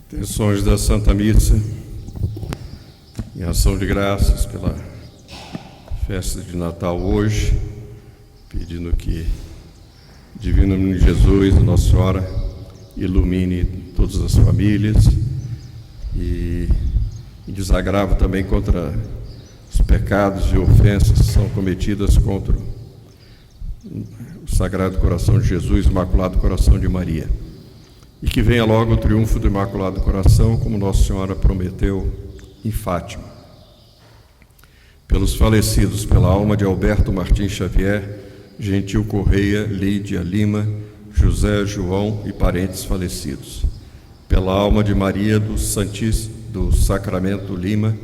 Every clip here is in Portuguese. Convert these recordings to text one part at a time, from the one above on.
Intenções da Santa Missa, em ação de graças pela festa de Natal hoje, pedindo que o Divino Menino Jesus, Nossa Senhora, ilumine todas as famílias e desagravo também contra os pecados e ofensas que são cometidas contra o Sagrado Coração de Jesus, Imaculado Coração de Maria. E que venha logo o triunfo do Imaculado Coração, como Nossa Senhora prometeu em Fátima. Pelos falecidos, pela alma de Alberto Martins Xavier, Gentil Correia, Lídia Lima, José João e parentes falecidos. Pela alma de Maria do Sacramento Lima,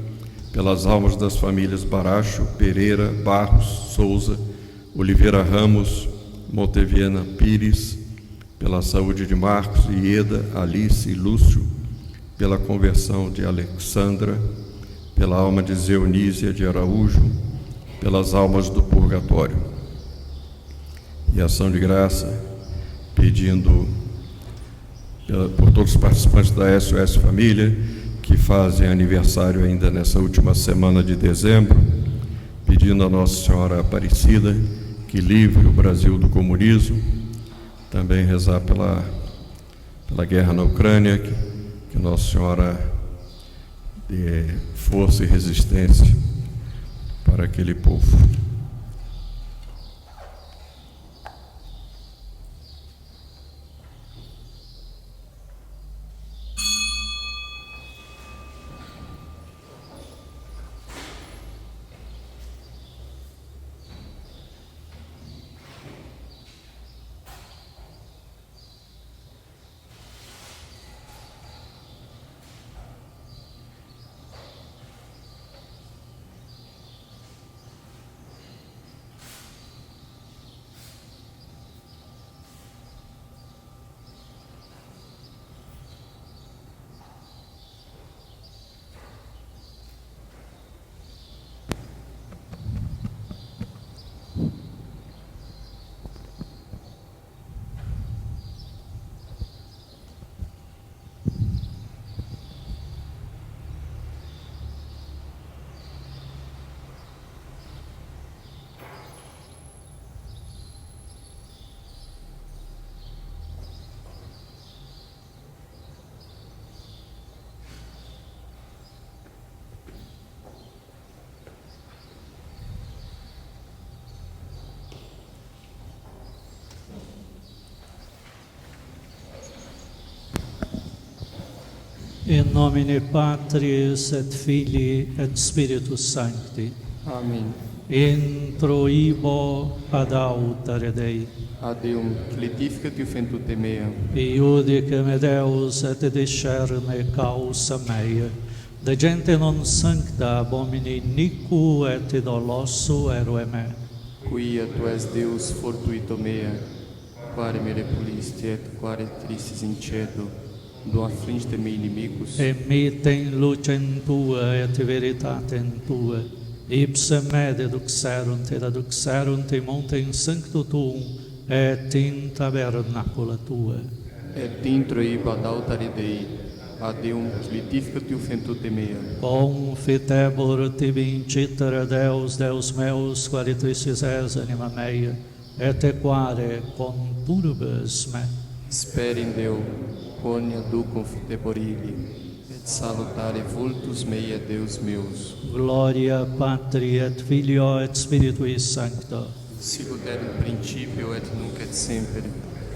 pelas almas das famílias Baracho, Pereira, Barros, Souza, Oliveira Ramos, Monteviana Pires, pela saúde de Marcos, Ieda, Alice e Lúcio, pela conversão de Alexandra, pela alma de Zeunísia de Araújo, pelas almas do purgatório. E ação de graça, pedindo por todos os participantes da SOS Família, que fazem aniversário ainda nessa última semana de dezembro, pedindo a Nossa Senhora Aparecida que livre o Brasil do comunismo. Também rezar pela guerra na Ucrânia, que Nossa Senhora dê força e resistência para aquele povo. In nomine Patris et Filii et Spiritus Sancti. Amen. Introibo ad altare Dei. Ad Deum clarificat iufentute mea. Iudice me Deus et discerne causa mea. De gente non sancta abomini nicu et idolosu erue me. Quia tu es Deus fortuito mea, quare me repulisti et quare tristis incedo, do affligite me inimicus. Emite in lucem Tua et veritatem Tua. Ipse me deduxerunt et aduxerunt in montem sancto Tuum et in tabernacula Tua. Et introibo ad altare Dei, ad Deum clarificat iufentute mea. Confitebor tibi incitere Deus, Deus meus, quare tristis es anima mea, et quare conturbes me. Speri in Deo, quonia ducum fiteborili, et salutare vultus mei et Deus meus. Gloria Patri et Filio et Spiritui Sancto. Sicut erat in principio et nunc et semper,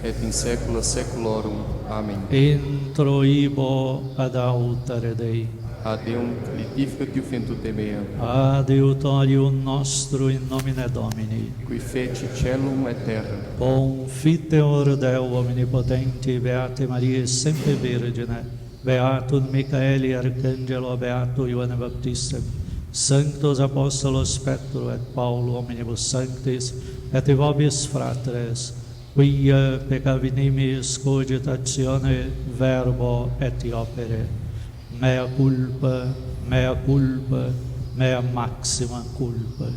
et in saecula saeculorum. Amen. Introibo ad altare Dei. Ad Deum clarificat iufentute mea, Adiutorium nostro in nomine Domini. qui feci caelum et terra. Confiteor Deo omnipotenti, Beate Maria sempre Virgine, Beatum Michaeli Arcangelo, Beato Ioanne Baptistem, Sanctos Apostolos Petro et Paulo, omnibus sanctis, et vobis fratres, quia peccavinimis cogitatione verbo et opere. Mea culpa, mea culpa, mea maxima culpa.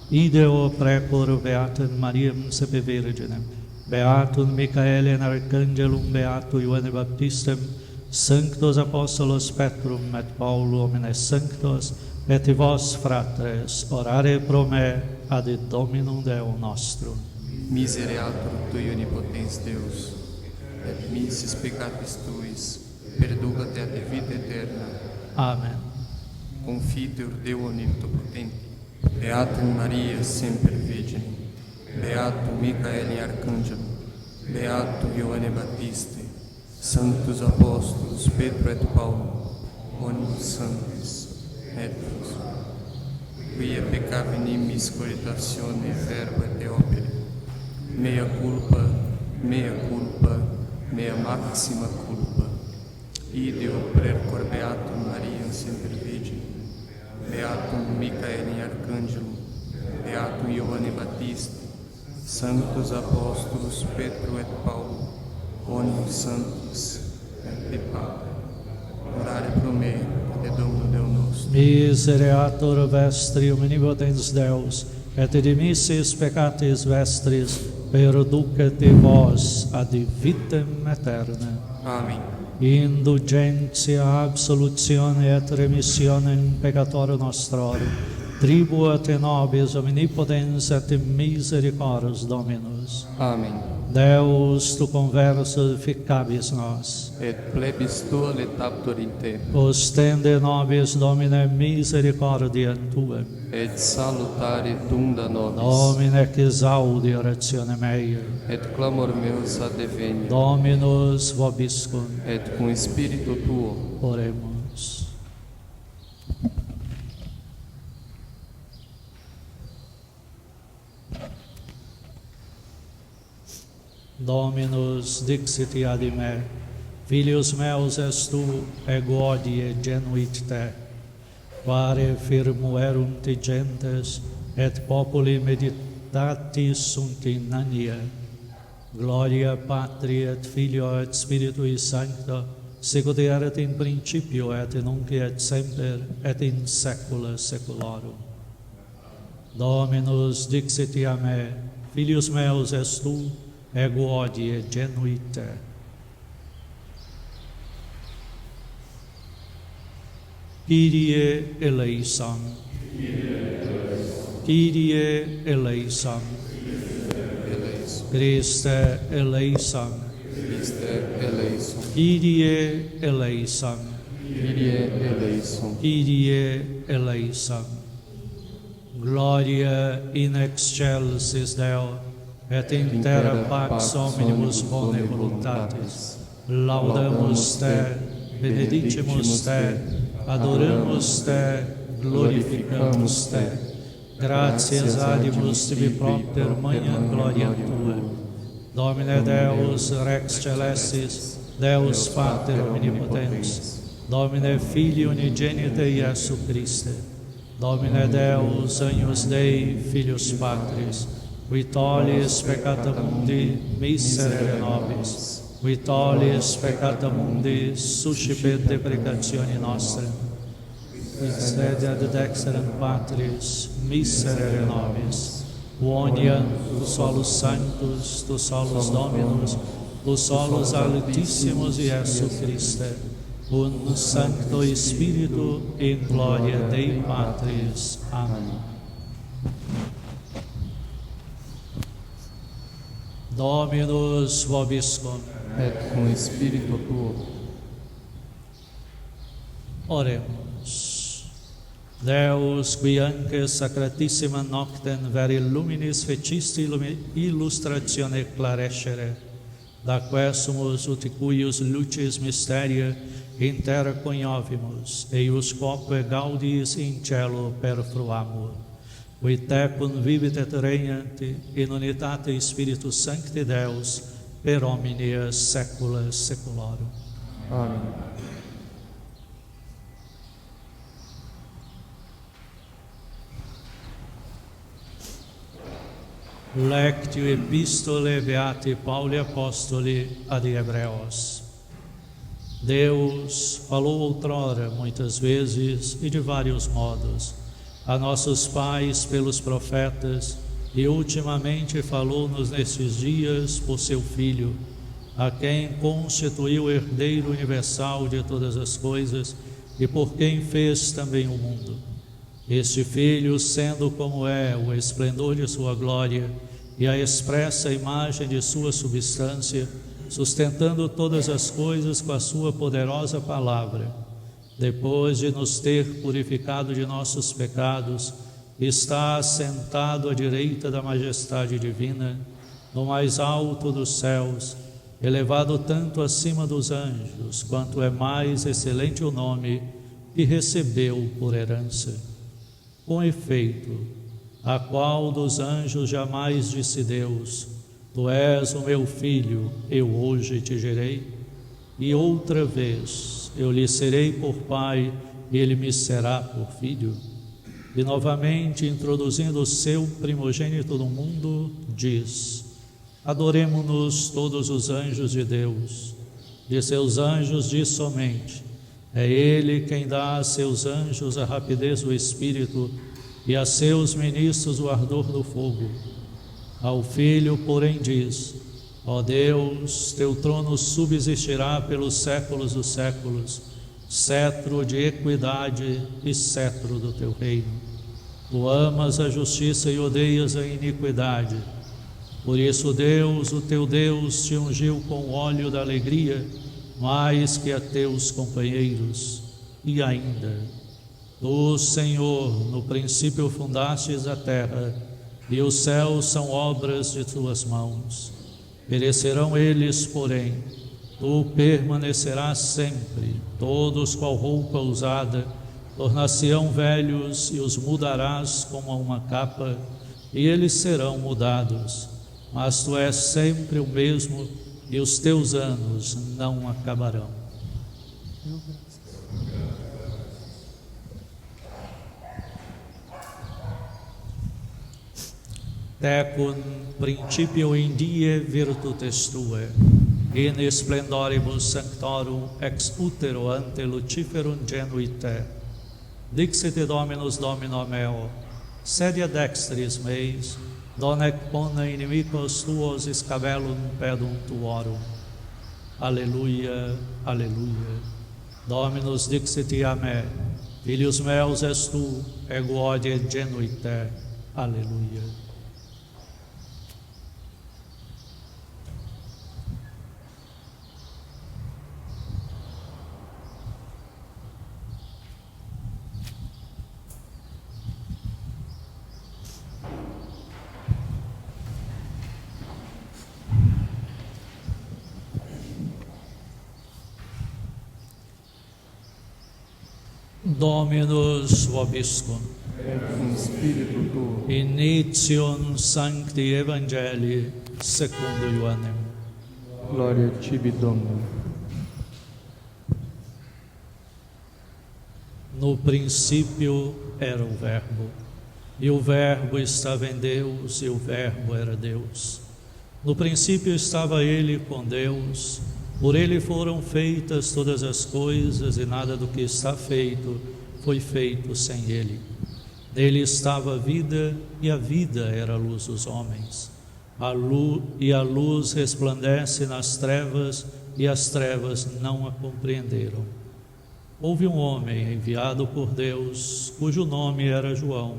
Ideo precor Beatam Mariam Semper Virginem, Beatum Michaelem Arcangelum, Beato Ioanne Baptistem, Sanctos Apostolos Petrum et Paulo homines sanctos, et vos fratres, orare pro me ad Dominum Deum nostrum. Misereatur tui onipotens Deus, et missis peccatis tuis, perduca te ad vita eterna. Amen. Confiteor Deo omnipotente, Beatum Maria semper Virgine, Beatum Michaeli Arcangelo, Beatum Ioanne Baptiste, Sanctus Apóstolos Pedro et Paulo, Onimus Sanctis, et vos, quia peccavi nimis coritatione verbo et opere, mea culpa, mea maxima culpa, ideo precor Beatum Mariam semper Virgine, Beatum Michaeli Arcangelo, Beatum Ioanne Baptiste, Sanctus Apóstolos Pedro et Paulo, Onimus Sanctis, et Papa, orare pro me, et Dominum Deum nostrum. Misereatur vestri omnipotens Deus, et dimissis peccatis vestris, perducete vos ad vitam aeterna. Amém. Indulgentia, absolutione et remissionem peccatorum nostrorum, tribua te nobis omnipotens et misericors Dominus. Amém. Deus, tu conversificabis nos, Et plebis tua letaptor in te, ostende nobis Domine misericordiam tuam, et salutare tunda nobis, Domine exaudi orationem mea, et clamor meus adveniat, Dominus vobiscum. et cum spiritu tuo, Oremos. Dominus dixit ad me, Filius meus est tu, ego hodie genuit te, quare firmuerunt gentes, et populi meditatis sunt in ania. Gloria Patri et Filio et Spiritui Sancto, sicut erat in principio et nunc et semper et in saecula saeculorum. Dominus dixit a me, Filius meus est tu, ego hodie genuit te. Kyrie eleison. Kyrie eleison. Christe eleison. Christe eleison, Kyrie eleison. Kyrie eleison, Kyrie eleison. Gloria in excelsis Deo, et in terra pax omnibus bone voluntatis. Laudamus te, benedicimus te, adoramus te, glorificamus te. Gratias adimus tibi propter magnam gloriam tua. Domine Deus Rex Celestis, Deus Pater omnipotens, Domine Filii unigenite Iesu Christe, Domine Deus Agnus Dei Filius Patris, qui tollis peccata mundi miserere nobis, qui tollis peccata mundi suscipet deprecationi nostre, qui sede ad dexteram Patris miserere nobis, quoniam tu solus sanctus, tu solus Dominus, tu solus altissimus Iesu Christe, un Sancto Spiritu in gloria Dei Patris. Amen. Dominus vobiscum. et cum spiritu tuo, Oremus. Deus, qui anche sacratissima noctem veri luminis fecisti illustratione clarescere, da quesumus ut cuius lucis mysteria in terra coniovimus, eiuscoque gaudiis in cielo perfruamur, qui tecum vivit et regnant in unitate Spiritus Sancti Deus, per omnia saecula saeculorum. Amen. Lectio Epistolae Beati Pauli Apostoli ad Hebreos. Deus falou outrora muitas vezes e de vários modos a nossos pais pelos profetas, e ultimamente falou-nos nestes dias por seu Filho, a quem constituiu herdeiro universal de todas as coisas e por quem fez também o mundo. Este Filho, sendo como é o esplendor de sua glória e a expressa imagem de sua substância, sustentando todas as coisas com a sua poderosa palavra, depois de nos ter purificado de nossos pecados, está assentado à direita da majestade divina, no mais alto dos céus, elevado tanto acima dos anjos, quanto é mais excelente o nome que recebeu por herança. Com efeito, a qual dos anjos jamais disse Deus: Tu és o meu filho, eu hoje te gerei? E outra vez, eu lhe serei por pai, e ele me será por filho? E novamente, introduzindo o seu primogênito no mundo, diz: Adoremo-nos todos os anjos de Deus. De seus anjos diz somente: É Ele quem dá a seus anjos a rapidez do Espírito e a seus ministros o ardor do fogo. Ao Filho, porém, diz: Ó Deus, teu trono subsistirá pelos séculos dos séculos, cetro de equidade e cetro do teu reino. Tu amas a justiça e odeias a iniquidade. Por isso Deus, o teu Deus, te ungiu com óleo da alegria, mais que a teus companheiros. E ainda: Tu, Senhor, no princípio fundastes a terra, e os céus são obras de tuas mãos. Perecerão eles, porém, tu permanecerás sempre. Todos qual roupa usada, tornar-se-ão velhos, e os mudarás como a uma capa, e eles serão mudados. Mas tu és sempre o mesmo, e os teus anos não acabarão. Tecum principio in die virtutes tuae, in splendoribus sanctorum ex utero ante Luciferum genuite. Dixit Dominus Domino meo, sedia dextris meis, donec pone inimicos tuos scabellum pedum tuorum. Aleluia, aleluia. Dominus dixit a me, Filius meus est tu, ego odie genuite. Aleluia. Dominus vobiscum. Et cum spiritu tuo. Initium Sancti Evangelii secundo Ioannem. Gloria tibi, Domine. No princípio era o Verbo, e o Verbo estava em Deus, e o Verbo era Deus. No princípio estava Ele com Deus. Por Ele foram feitas todas as coisas, e nada do que está feito foi feito sem Ele. Nele estava a vida, e a vida era a luz dos homens. A luz resplandece nas trevas, e as trevas não a compreenderam. Houve um homem enviado por Deus, cujo nome era João.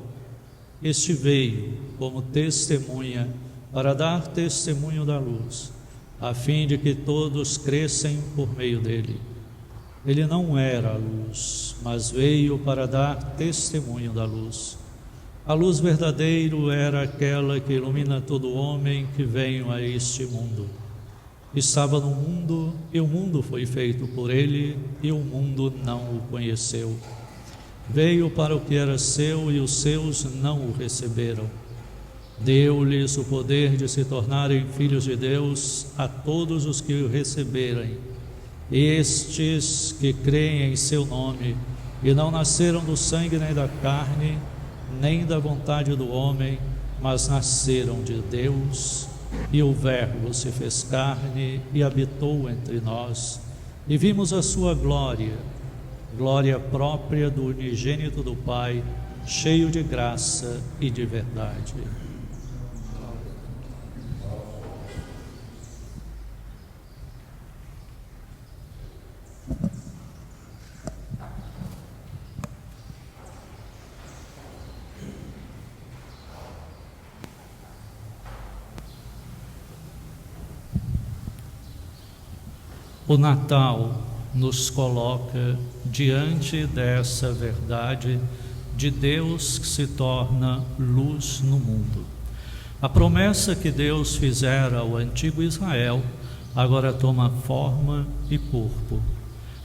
Este veio como testemunha para dar testemunho da luz, a fim de que todos crescem por meio dele. Ele não era a luz, mas veio para dar testemunho da luz. A luz verdadeira era aquela que ilumina todo homem que vem a este mundo. Estava no mundo, e o mundo foi feito por ele, e o mundo não o conheceu. Veio para o que era seu, e os seus não o receberam. Deu-lhes o poder de se tornarem filhos de Deus a todos os que o receberem. Estes que creem em seu nome, e não nasceram do sangue nem da carne, nem da vontade do homem, mas nasceram de Deus. E o Verbo se fez carne e habitou entre nós, e vimos a sua glória, glória própria do unigênito do Pai, cheio de graça e de verdade. O Natal nos coloca diante dessa verdade de Deus que se torna luz no mundo. A promessa que Deus fizera ao antigo Israel agora toma forma e corpo.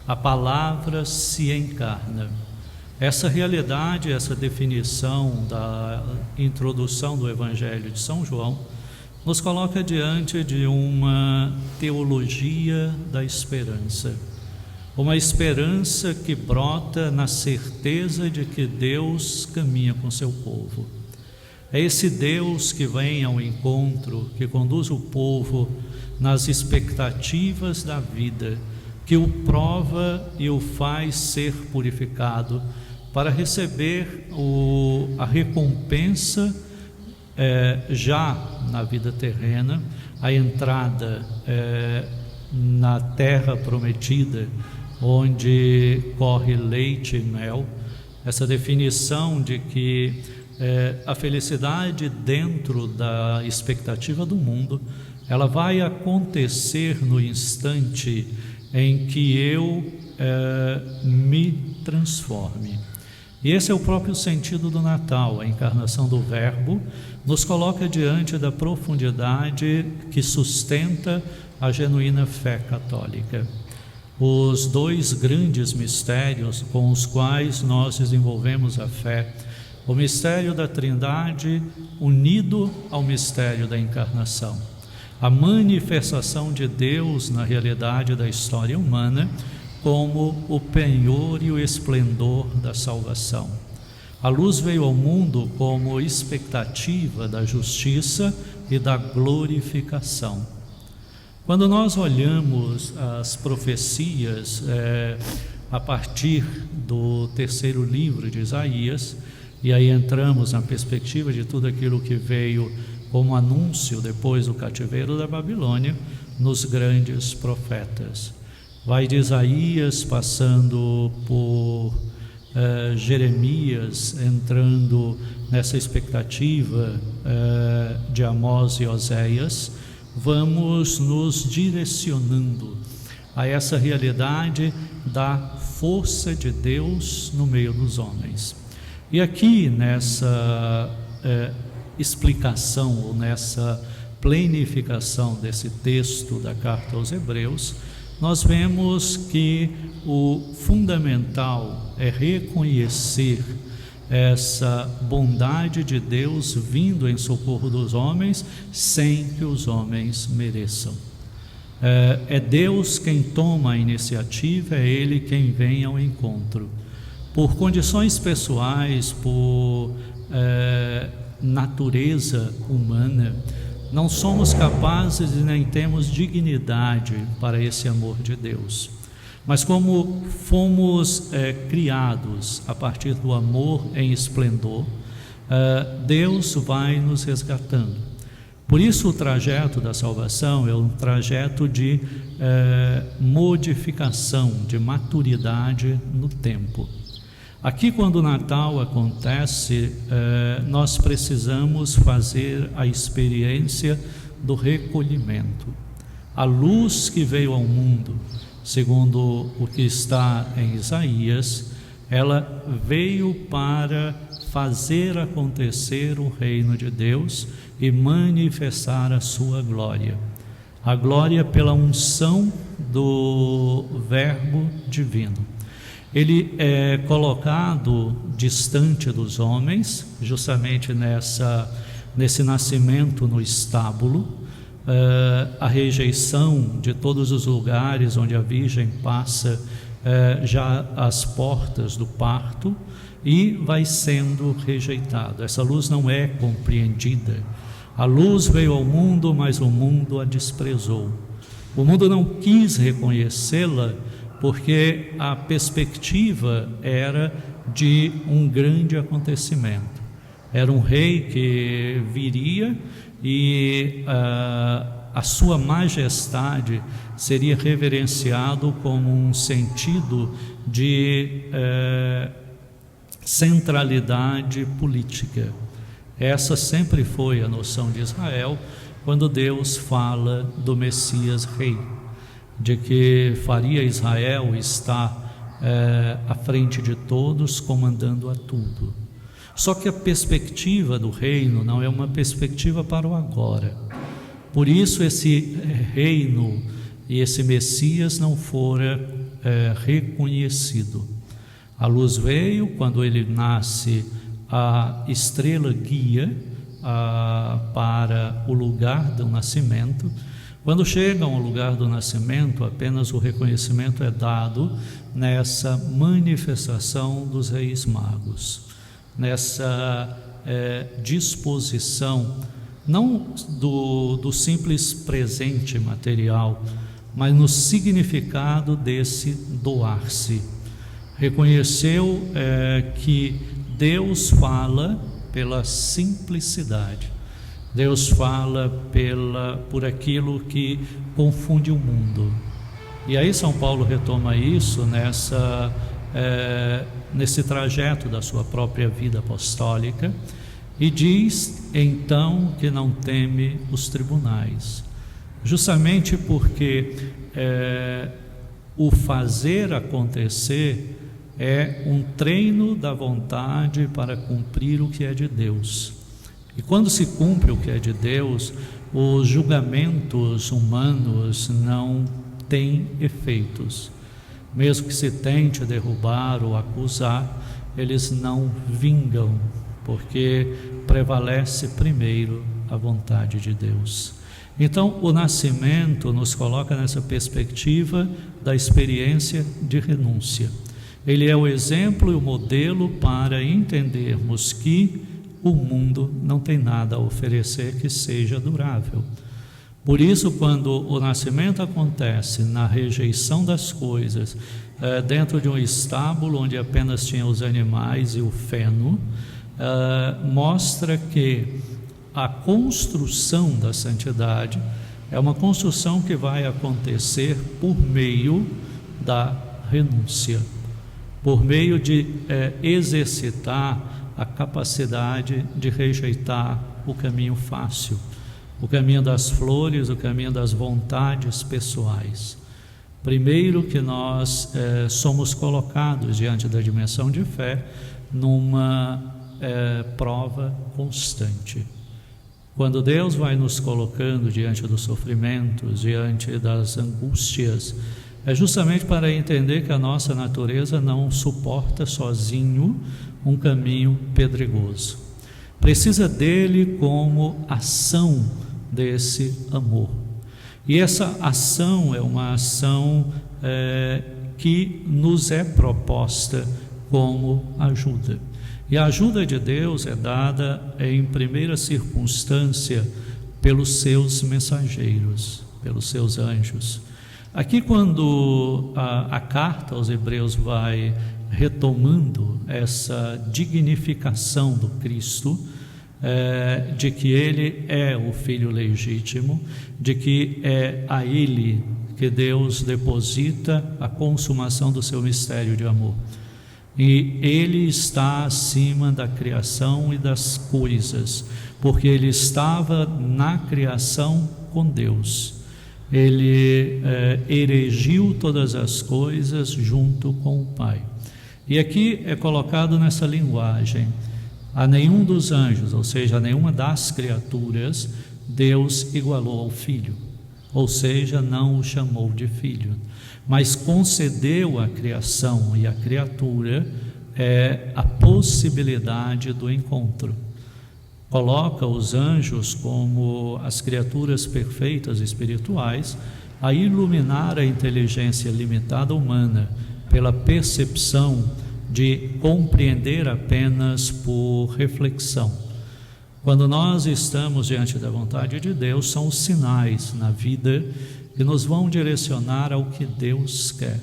A palavra se encarna. Essa realidade, essa definição da introdução do Evangelho de São João nos coloca diante de uma teologia da esperança. Uma esperança que brota na certeza de que Deus caminha com seu povo. É esse Deus que vem ao encontro, que conduz o povo nas expectativas da vida, que o prova e o faz ser purificado para receber a recompensa já na vida terrena, a entrada na terra prometida, onde corre leite e mel. Essa definição de que a felicidade dentro da expectativa do mundo, ela vai acontecer no instante em que eu me transforme. E esse é o próprio sentido do Natal. A encarnação do Verbo nos coloca diante da profundidade que sustenta a genuína fé católica. Os dois grandes mistérios com os quais nós desenvolvemos a fé, o mistério da Trindade unido ao mistério da encarnação, a manifestação de Deus na realidade da história humana como o penhor e o esplendor da salvação. A luz veio ao mundo como expectativa da justiça e da glorificação. Quando nós olhamos as profecias a partir do terceiro livro de Isaías, e aí entramos na perspectiva de tudo aquilo que veio como anúncio depois do cativeiro da Babilônia, nos grandes profetas. Vai de Isaías, passando por Jeremias, entrando nessa expectativa de Amós e Oséias, vamos nos direcionando a essa realidade da força de Deus no meio dos homens. E aqui nessa explicação, ou nessa plenificação desse texto da carta aos Hebreus, nós vemos que o fundamental é reconhecer essa bondade de Deus vindo em socorro dos homens sem que os homens mereçam. É Deus quem toma a iniciativa, é Ele quem vem ao encontro. Por condições pessoais, por natureza humana, não somos capazes e nem temos dignidade para esse amor de Deus. Mas como fomos criados a partir do amor em esplendor, Deus vai nos resgatando. Por isso o trajeto da salvação é um trajeto de modificação, de maturidade no tempo. Aqui, quando o Natal acontece, nós precisamos fazer a experiência do recolhimento. A luz que veio ao mundo, segundo o que está em Isaías, ela veio para fazer acontecer o reino de Deus e manifestar a sua glória. A glória pela unção do Verbo divino. Ele é colocado distante dos homens, justamente nesse nascimento no estábulo, a rejeição de todos os lugares onde a Virgem passa já às portas do parto, e vai sendo rejeitado. Essa luz não é compreendida. A luz veio ao mundo, mas o mundo a desprezou. O mundo não quis reconhecê-la, porque a perspectiva era de um grande acontecimento. Era um rei que viria e a sua majestade seria reverenciado como um sentido de centralidade política. Essa sempre foi a noção de Israel quando Deus fala do Messias Rei. de que faria Israel estar à frente de todos, comandando a tudo. Só que a perspectiva do reino não é uma perspectiva para o agora. Por isso esse reino e esse Messias não fora reconhecido. A luz veio quando ele nasce, a estrela guia para o lugar do nascimento. Quando chegam ao lugar do nascimento, apenas o reconhecimento é dado nessa manifestação dos reis magos, nessa disposição, não do simples presente material, mas no significado desse doar-se. Reconheceu que Deus fala pela simplicidade. Deus fala por aquilo que confunde o mundo. E aí São Paulo retoma isso nesse trajeto da sua própria vida apostólica e diz então que não teme os tribunais, justamente porque o fazer acontecer é um treino da vontade para cumprir o que é de Deus. E quando se cumpre o que é de Deus, os julgamentos humanos não têm efeitos. Mesmo que se tente derrubar ou acusar, eles não vingam, porque prevalece primeiro a vontade de Deus. Então, o nascimento nos coloca nessa perspectiva da experiência de renúncia. Ele é o exemplo e o modelo para entendermos que o mundo não tem nada a oferecer que seja durável. Por isso, quando o nascimento acontece na rejeição das coisas, dentro de um estábulo onde apenas tinha os animais e o feno, mostra que a construção da santidade é uma construção que vai acontecer por meio da renúncia, por meio de exercitar a capacidade de rejeitar o caminho fácil, o caminho das flores, o caminho das vontades pessoais. Primeiro que nós somos colocados diante da dimensão de fé numa prova constante. Quando Deus vai nos colocando diante dos sofrimentos, diante das angústias, é justamente para entender que a nossa natureza não suporta sozinho um caminho pedregoso. Precisa dele como ação desse amor. E essa ação é uma ação que nos é proposta como ajuda. E a ajuda de Deus é dada em primeira circunstância pelos seus mensageiros, pelos seus anjos. Aqui, quando a carta aos Hebreus vai retomando essa dignificação do Cristo, de que ele é o Filho legítimo, de que é a ele que Deus deposita a consumação do seu mistério de amor. E ele está acima da criação e das coisas, porque ele estava na criação com Deus. Ele erigiu todas as coisas junto com o Pai. E aqui é colocado nessa linguagem: a nenhum dos anjos, ou seja, a nenhuma das criaturas, Deus igualou ao Filho, ou seja, não o chamou de filho, mas concedeu à criação e à criatura a possibilidade do encontro. Coloca os anjos como as criaturas perfeitas espirituais a iluminar a inteligência limitada humana pela percepção de compreender apenas por reflexão. Quando nós estamos diante da vontade de Deus, são os sinais na vida que nos vão direcionar ao que Deus quer.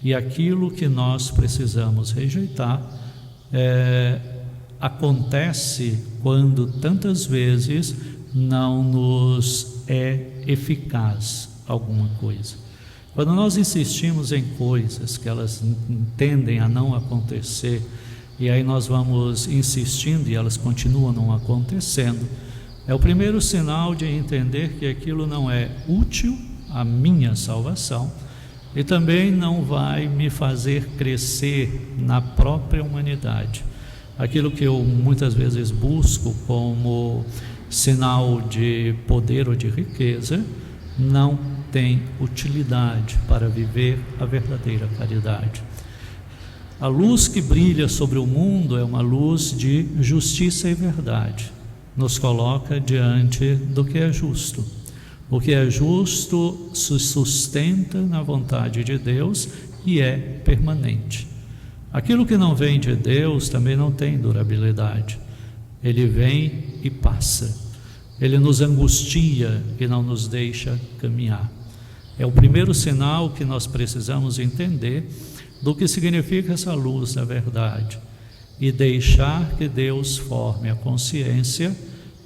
E aquilo que nós precisamos rejeitar acontece quando tantas vezes não nos é eficaz alguma coisa. Quando nós insistimos em coisas que elas tendem a não acontecer, e aí nós vamos insistindo e elas continuam não acontecendo, é o primeiro sinal de entender que aquilo não é útil a minha salvação e também não vai me fazer crescer na própria humanidade. Aquilo que eu muitas vezes busco como sinal de poder ou de riqueza não tem utilidade para viver a verdadeira caridade. A luz que brilha sobre o mundo é uma luz de justiça e verdade. Nos coloca diante do que é justo. O que é justo se sustenta na vontade de Deus e é permanente. Aquilo que não vem de Deus também não tem durabilidade. Ele vem e passa. Ele nos angustia e não nos deixa caminhar. É o primeiro sinal que nós precisamos entender do que significa essa luz da verdade e deixar que Deus forme a consciência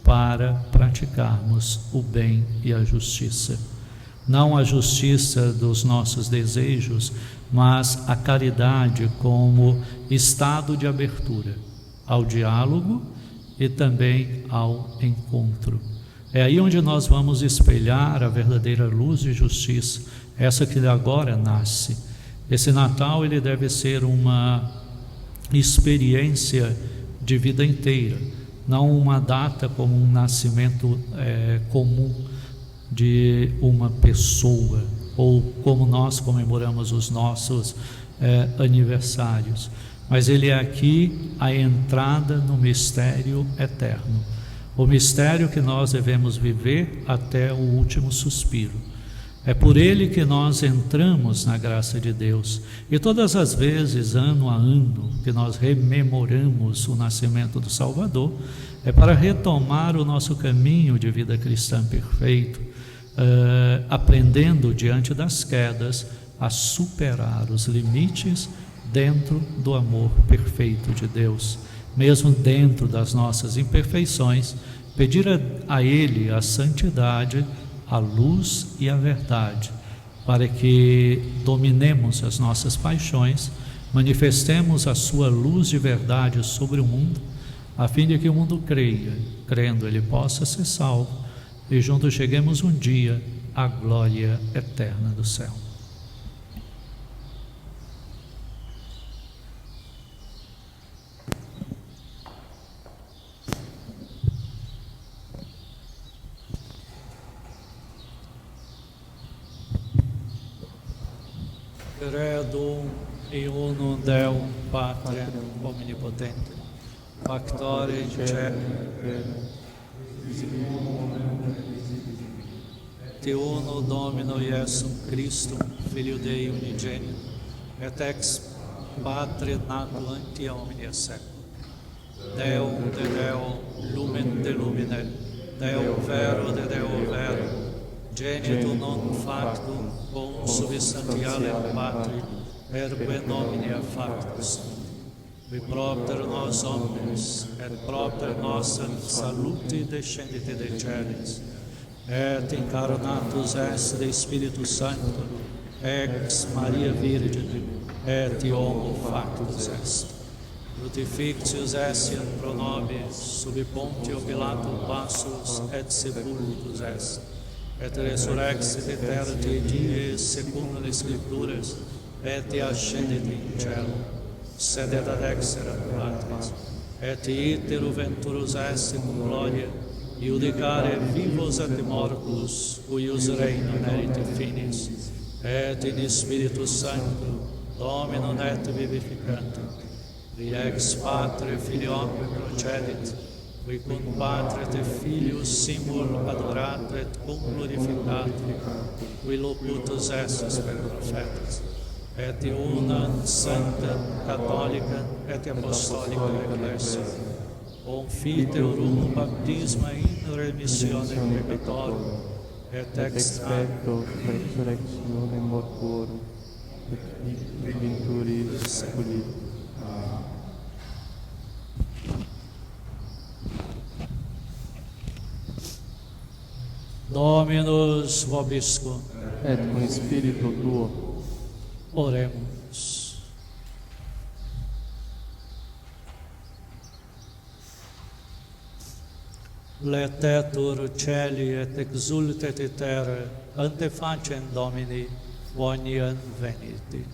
para praticarmos o bem e a justiça. Não a justiça dos nossos desejos, mas a caridade como estado de abertura ao diálogo e também ao encontro. É aí onde nós vamos espelhar a verdadeira luz de justiça, essa que agora nasce. Esse Natal ele deve ser uma experiência de vida inteira, não uma data como um nascimento comum de uma pessoa, ou como nós comemoramos os nossos aniversários, mas ele é aqui a entrada no mistério eterno, o mistério que nós devemos viver até o último suspiro. É por ele que nós entramos na graça de Deus, e todas as vezes, ano a ano, que nós rememoramos o nascimento do Salvador, é para retomar o nosso caminho de vida cristã perfeito, aprendendo diante das quedas a superar os limites dentro do amor perfeito de Deus, mesmo dentro das nossas imperfeições, pedir a Ele a santidade, a luz e a verdade, para que dominemos as nossas paixões, manifestemos a sua luz de verdade sobre o mundo, a fim de que o mundo creia, crendo ele possa ser salvo, e juntos cheguemos um dia à glória eterna do céu. Credo in unum Deum Patrem omnipotentem, factore in cielo et uno Domino Iesum Christum, Filio Dei unigenio, et ex Patre nato ante omnia secula, Deum de Deo, lumen de lumine, Deo vero de Deo vero, genitum non factum consubstantialem Patri, erque nomina factus, vi propter nos omnes, et propter nostra saluti descendite de celis, et incarnatus est de Spiritus Sancto, ex Maria Virgine, et homo factus est. Crucifixus esse pro nobis, sub Pontio Pilatum passus et sepultus est, et resurrexit et tertia dies secundum les Scripturas, et ascendit in cielo, sedet ad extra Patris, et iterum venturus est cum gloria, iudicare vivos et mortus, cuius reino merite finis, et in Spiritus Sancto, Dominum et vivificantum, qui ex Patre Filioque procedit, qui cum Patre et Filius simul adorato et cum glorificato, qui locutus estis per prophetas, et una santa, catholica et apostolica Ecclesia, confiteorum baptisma in remissione peccatorum, et ex expecto resurrectione mortuorum, et venturis seculi. Dominus vobiscum. Et cum spiritu tuo. Oremos. Letetur celi et exultet terra, ante facem Domini, quoniam veniti.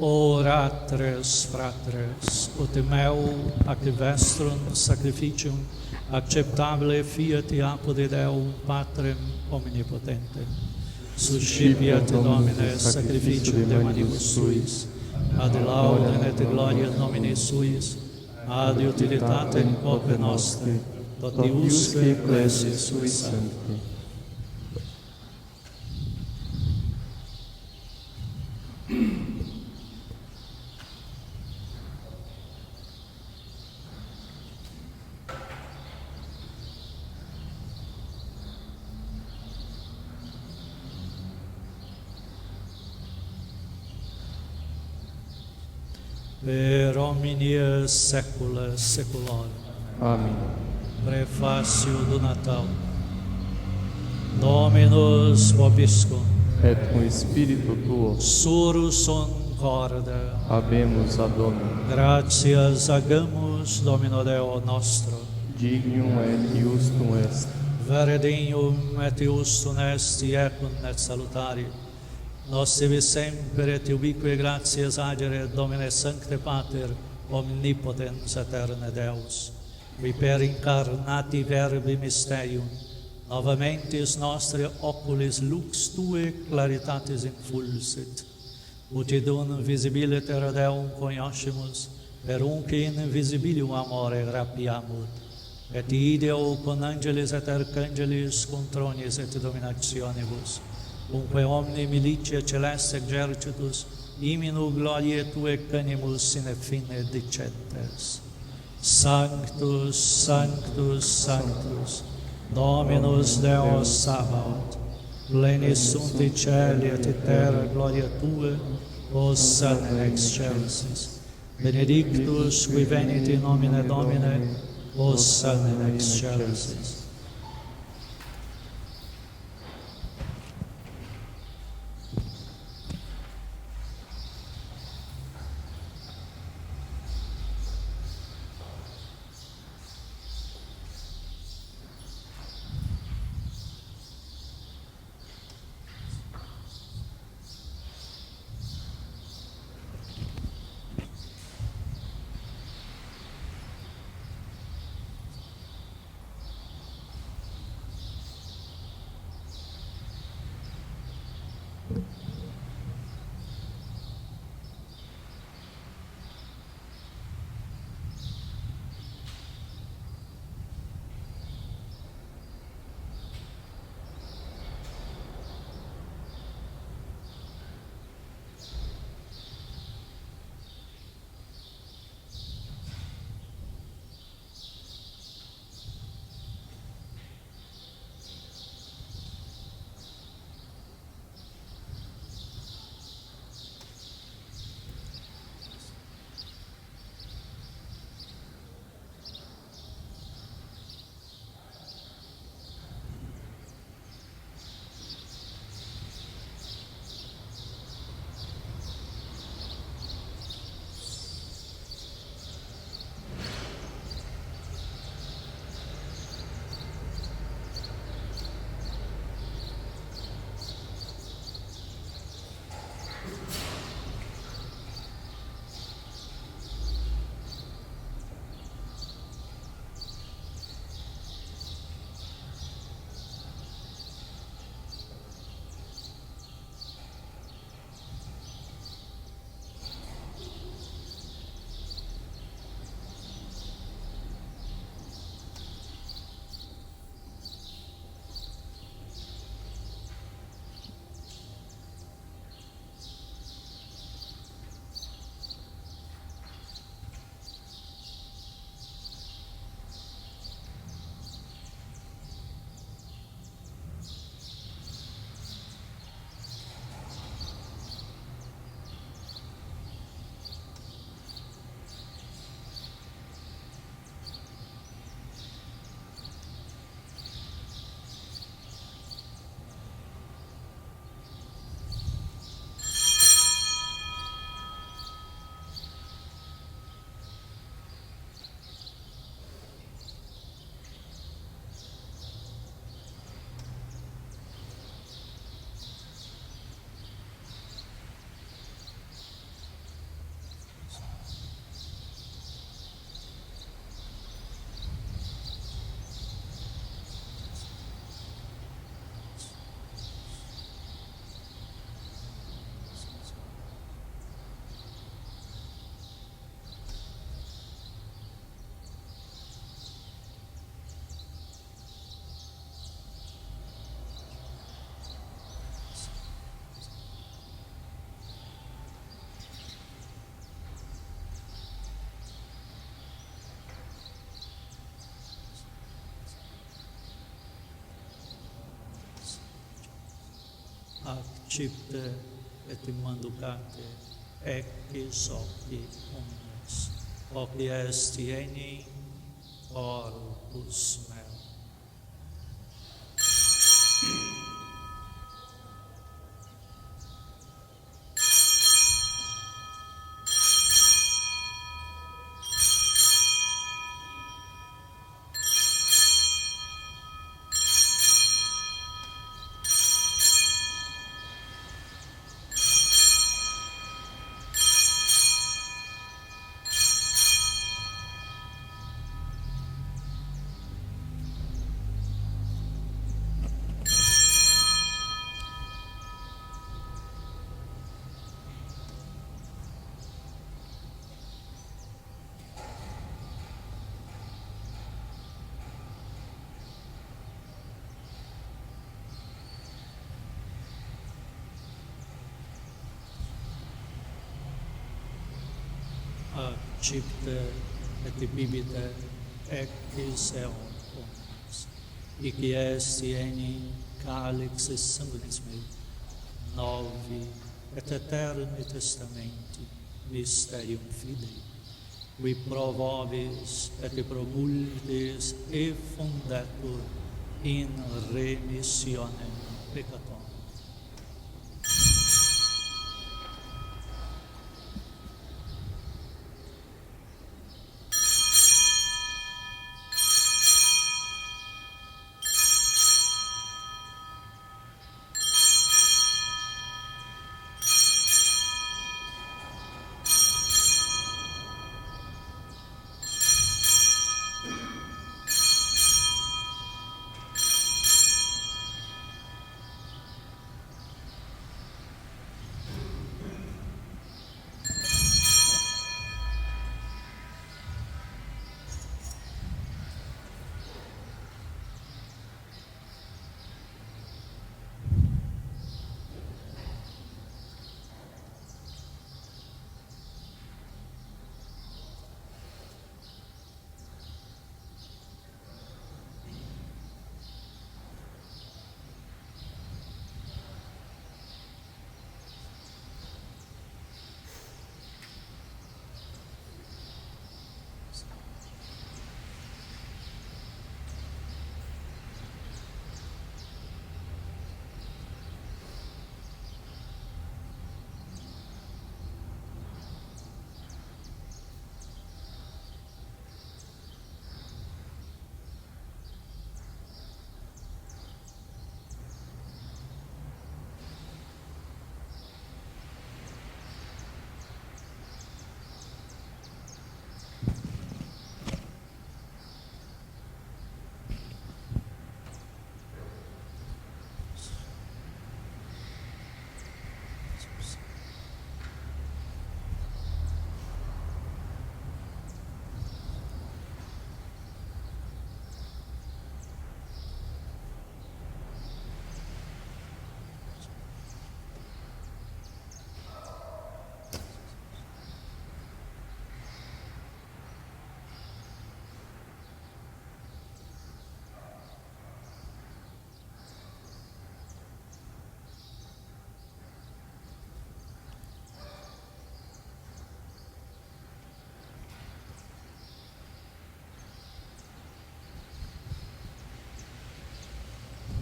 Oratres, fratres, ut meu ac vestrum sacrificium acceptabile fiat apode Deum Patrem omnipotentem. Suscipiat Domine sacrificium de manibus suis, ad laudem et gloria nomini suis, ad utilitatem populi nostri, totiusque ecclesiae sui sancti. Per omnia saecula saeculorum. Amém. Prefácio do Natal. Dominus vobiscum. Et cum spiritu tuo, Surus corda. habemus ad Domino. Gratias agamos Domino Deo nostro. Dignum et iustum est. Vere dignum et iustum est iecum et salutari. Nos tibi semper et ubique gratias agere, Domine Sancte Pater, omnipotens aeterne Deus, qui per incarnati verbi mysterium, novamentis nostri oculis lux Tue claritatis infulsit, ut idum visibiliter Deum cognoscimus, per unque invisibilium amore rapiamut, et ideo con angelis et arcangelis contronis et dominationibus, unque omni militia celeste exercitus, iminu gloriae Tue canimus sine fine dicentes. Sanctus, Sanctus, Sanctus, Dominus Deus Sabaoth, plenis sunt in caeli et in terra gloria Tua, Hosanna in excelsis. Benedictus qui venit in nomine Domini, Hosanna in excelsis. accepte et mandukate, ecce hoci omnes, hoci est tieni, corpus meu. Accepte et bibite, ecce omnes, hic est tieni calix sanguinis mei, novi et aeterni testamenti, mysterium fidei, qui pro vobis et pro multis effundetur in remissionem peccatorum.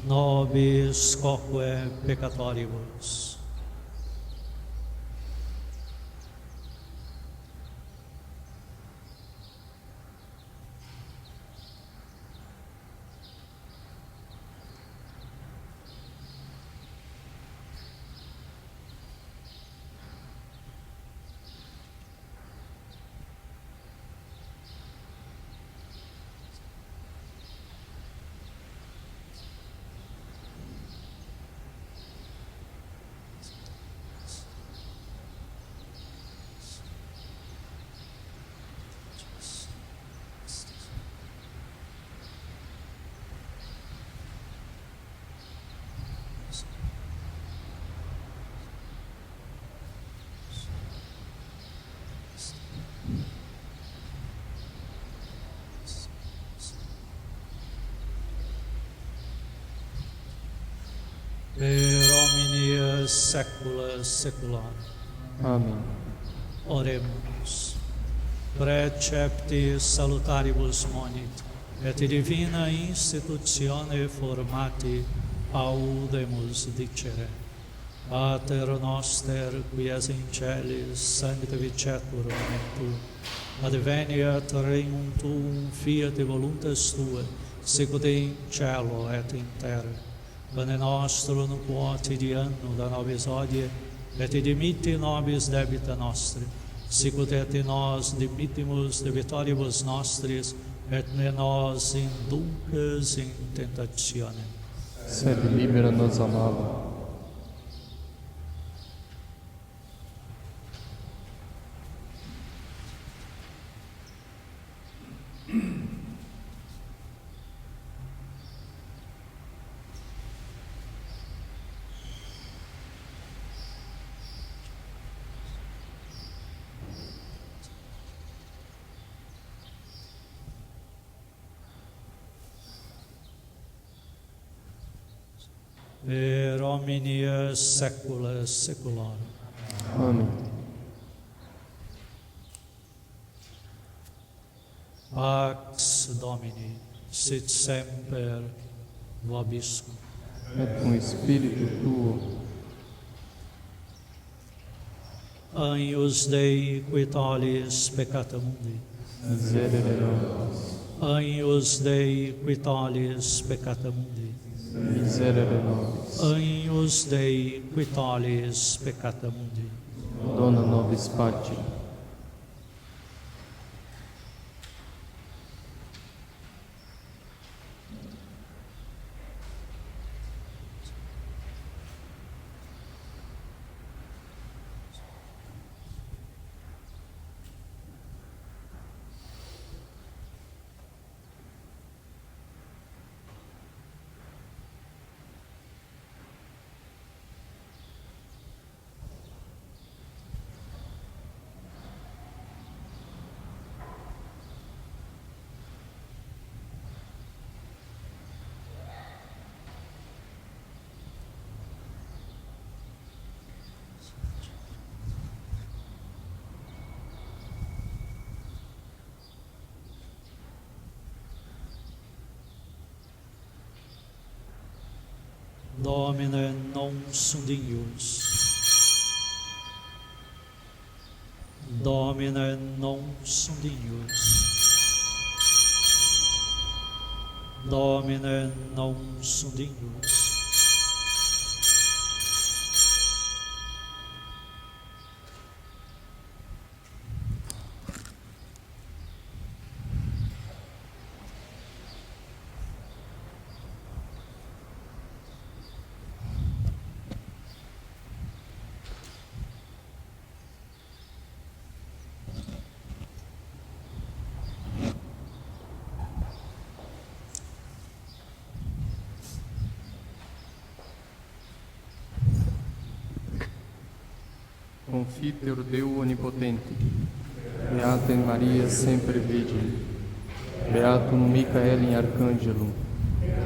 Nobis quoque peccatoribus. Per omnia saecula saeculorum. Amém. Oremos. Precepti salutaribus monit, et divina institutione formati audemus dicere. Pater noster, qui es in celis, sanctificetur nomen tuum. Adveniat regnum tuum, fiat voluntas tua, sicut in cielo et in terra. Pane nostrum quotidianum da nobis hodie, et dimitti nobis debita nostri, sicut et nos dimittimus debitoribus nostris, et ne nos inducas in tentationem, Sed libera-nos a mal. per omnia saecula saeculorum. Amém. Pax Domini, sit semper vobiscum. Et com espírito tuo, Agnus Dei qui tollis peccata mundi. miserere nobis. Agnus Dei qui tollis peccata mundi. Miserere nobis. Agnus Dei qui tollis peccata mundi. Dona nobis Pati. Domine non sunt ius. Domine non sunt ius. Domine non sunt ius. Confiteor Deo Onipotente, Beatem Maria Sempre Virgine, Beatum Micaelem Arcângelum,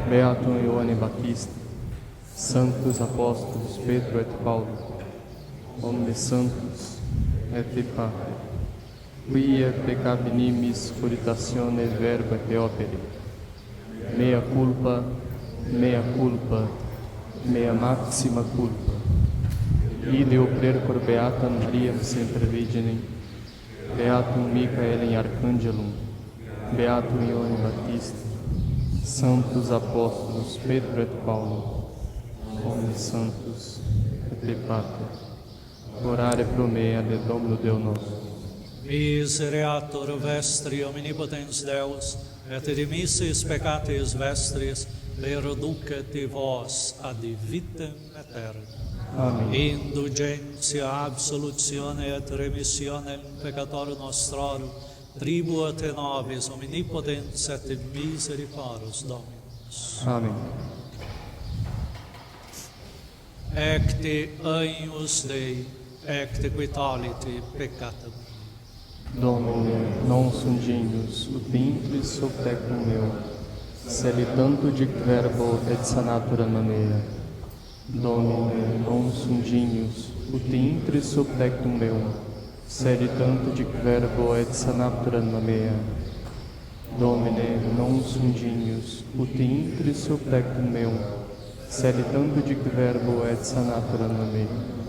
Beatum Ioane Batista, Sanctus Apóstolos Pedro et Paulo, Omnes Santos et Pater, quia peccavi nimis puritationes verba et opere, mea culpa, mea maxima culpa. Ideo precor Beata Maria Sempre Virgine, Beatum Micaelem Arcângelum, Beatum Ioane Batista, Santos Apóstolos Pedro et Paulo, Omnes Santos et Pater, orare pro mea de Domino Deo nostro. Misereatur vestri omnipotens Deus, et dimissis peccatis vestris, perducet vos ad vitam aeterna. Amém. Indulgentia, absolutione et remissione peccatorum nostrorum, tribuat in nobis omnipotens et misericordis Dominus. Amém. Ecte agnus Dei, ecte qui tollit peccata mundi. Domine, non sunt dignus, ut intris sub tecum meu, sed tanto dic verbo et sanatura mea. Domine, non sum genius, ut intris sub tectum meum, sed tanto dic verbo et sanatur anima mea. Domine, non sum genius, ut intris sub tectum meum, sed tanto dic verbo et sanatur anima mea.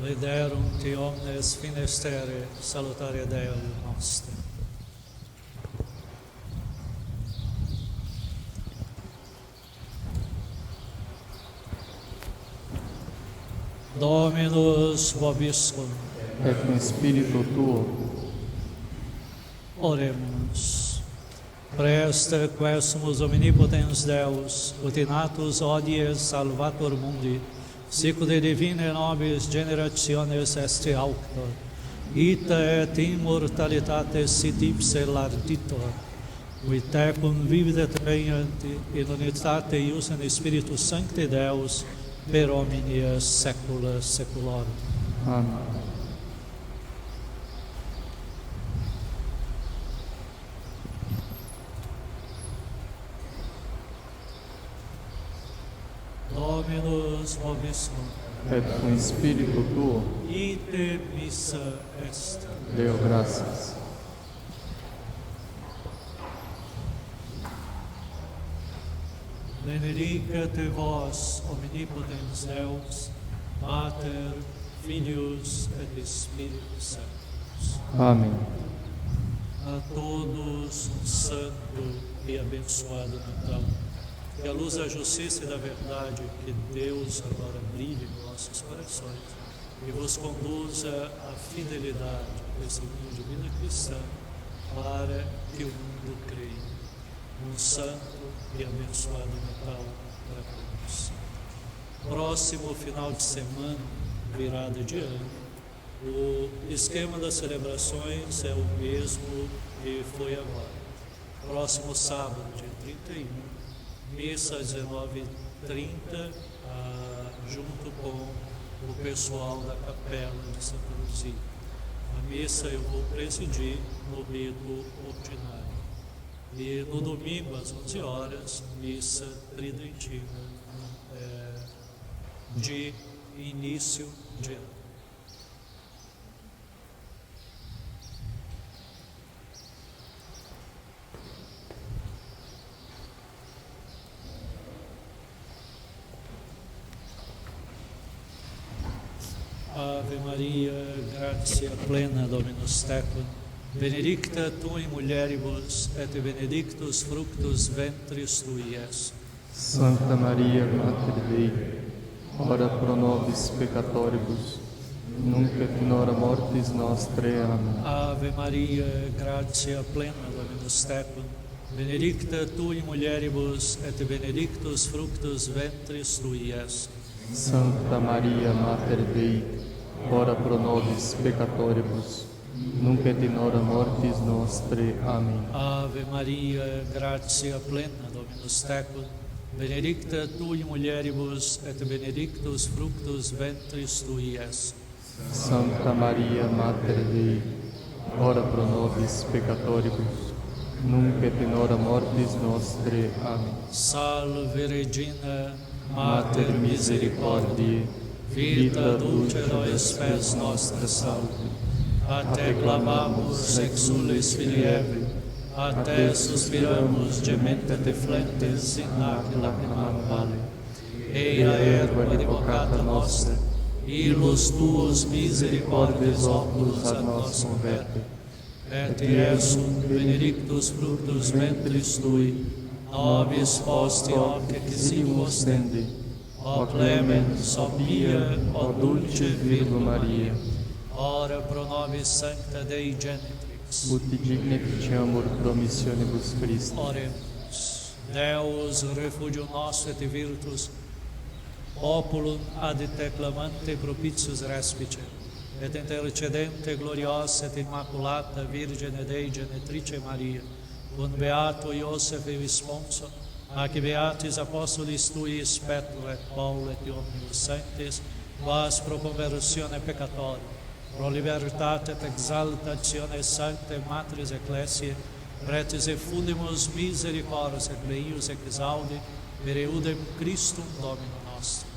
Lederunt omnes finestere salutare Deo nostre. Dominus vobiscum. Et cum spiritu tuo. Oremus. Preste quesumus omnipotens Deus, ut in natus odies salvator mundi, sicude divine nobis generationes est auctor, ita et immortalitates sit ipse larditor, qui tecum vivit et regnant in unitate ius in Spiritus Sancti Deus, per omnia saecula saeculorum. Amen. Dominus vobiscum. Et cum spiritu tuo. Ite missa est. Deo graças. Benedicat vos omnipotens Deus, Pater, Filius et Spiritus Sanctus. Amém. A todos um santo e abençoado Natal. Que a luz da justiça e da verdade, que Deus agora brilhe em nossos corações e vos conduza à fidelidade desse mundo de vida cristã, para que o mundo creia. Um santo e abençoado Natal para todos. Próximo final de semana, virada de ano, o esquema das celebrações é o mesmo que foi agora. Próximo sábado, dia 31, missa às 19h30, junto com o pessoal da Capela de Santa Luzia. A missa eu vou presidir no rito ordinário. E no domingo, às 11 horas, missa tridentina de início de ano. Ave Maria, gratia plena, Dominus tecum, benedicta tu in mulieribus, et benedictus fructus ventris tui, Iesus. Santa Maria, Mater Dei, ora pro nobis peccatoribus, nunc et in hora mortis nostre. Amen. Ave Maria, gratia plena, Dominus tecum, benedicta tu in mulieribus, et benedictus fructus ventris tui, Iesus. Santa Maria, Mater Dei, ora pro nobis peccatoribus, nunc et in hora mortis nostre. Amém. Ave Maria, gratia plena, Dominus tecum, benedicta tu in mulieribus, et benedictus fructus ventris tui, Iesus. Santa Maria, Mater Dei, ora pro nobis peccatoribus, nunc et in hora mortis nostre. Amém. Salve Regina, Mater Misericordiae, vita dulcero et spes nostra salve. A te clamamus exules filieve, a te suspiramos gemente flentes in hac lacrimam vale. Eia ergo advocata nostra, illos tuos misericordes oculus ad nos converte. Et Iesum benedictus fructus ventris tui, nobis post hoc exiguo ostendi. O clemens, o pia, o dulce Virgo Maria, ora pro nobis sancta Dei genitrix, ut digne ficiamur promissionibus Christi. Oremus. Deus, refugio nostro et virtus, populum ad te clamante propitius respice, et intercedente gloriosa et immaculata Virgine Dei genitrice Maria, cum beato Iosef e Visponso, ac beatis apostolis tuis Petro et Paul et omnibus sanctis, quas pro conversione peccatoria, pro libertate et exaltatione sanctae matris ecclesiae, pretis effundimus misericordias et meius exaudi, per eudem Christum Domino nostrum.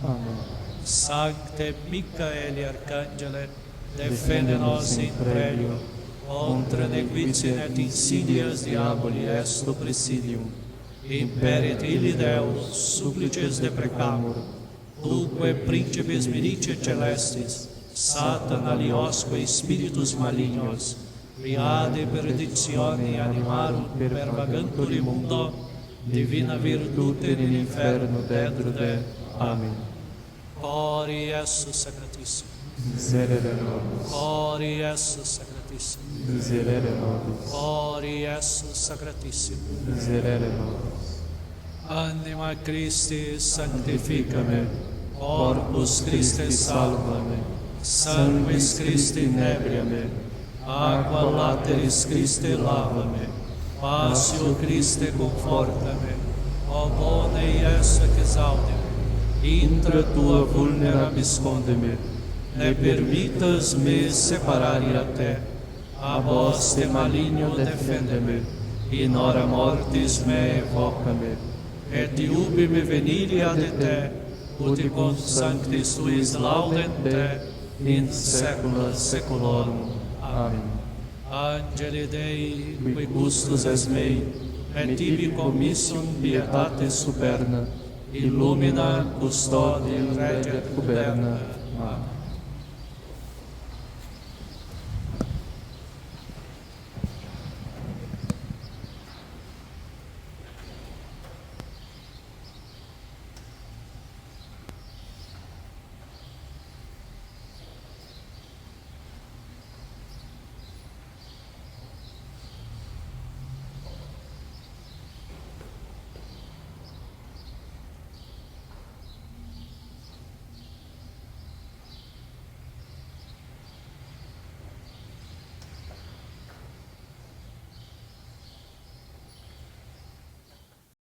Amen. Sancte Michaeli Arcangele, defende nos in pregio, contra nequitiae et insidias diaboli est presidium. Imperit illi Deus, supplices deprecamur, Duque principes milice celestis, Satan aliosque spiritus malignos, via de perdizione animarum per vaganturi mundo, divina virtute in inferno dedrude. Amen. Ori Iesus sacratissimo. Miserere nobis. Ori Iesus sacratissimo. Miserere nobis. Ori Iesus sacratissimo. Miserere nobis. Anima Christi sanctifica-me, Corpus Christi salva-me, Sanguis Christi inebria-me, Aqua lateris Christi lava-me, Passio Christi conforta-me, ó bona Iesus exalta-me, intra tua vulnera me esconde-me, ne permitas-me separar-me até, a vós te maligno defende-me, in hora mortis me evoca-me, et iubi-me venire ad te, ut con sanctis tuis laudem te, in saecula saeculorum. Amen. Angeli Dei, qui custos es mei, et tibi commissum pietate superna, illumina, custodi, reget, governa. Amen.